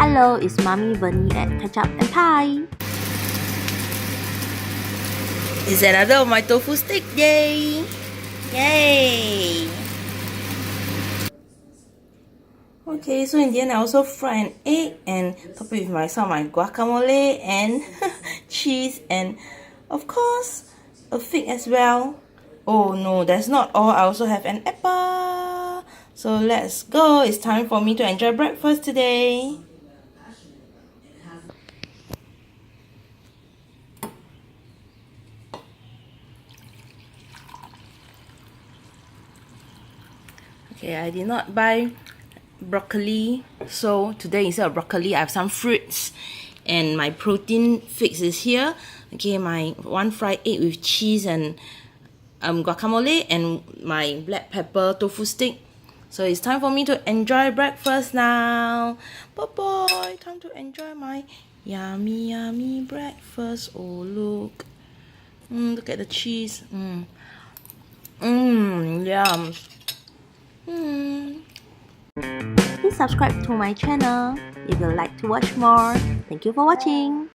Hello, it's Mommy Bunny at Ketchup and Pie. It's another of my tofu stick. Yay! Yay! Okay, so in the end I also fry an egg and top it with some of my guacamole and cheese and of course a fig as well. Oh no, that's not all. I also have an apple. So let's go. It's time for me to enjoy breakfast today. Okay, I did not buy broccoli, so today instead of broccoli I have some fruits and my protein fix is here. Okay, my one fried egg with cheese and guacamole and my black pepper tofu stick. So it's time for me to enjoy breakfast now. Bye bye. Time to enjoy my yummy breakfast. Oh look, look at the cheese. Yum. Please subscribe to my channel if you'd like to watch more. Thank you for watching.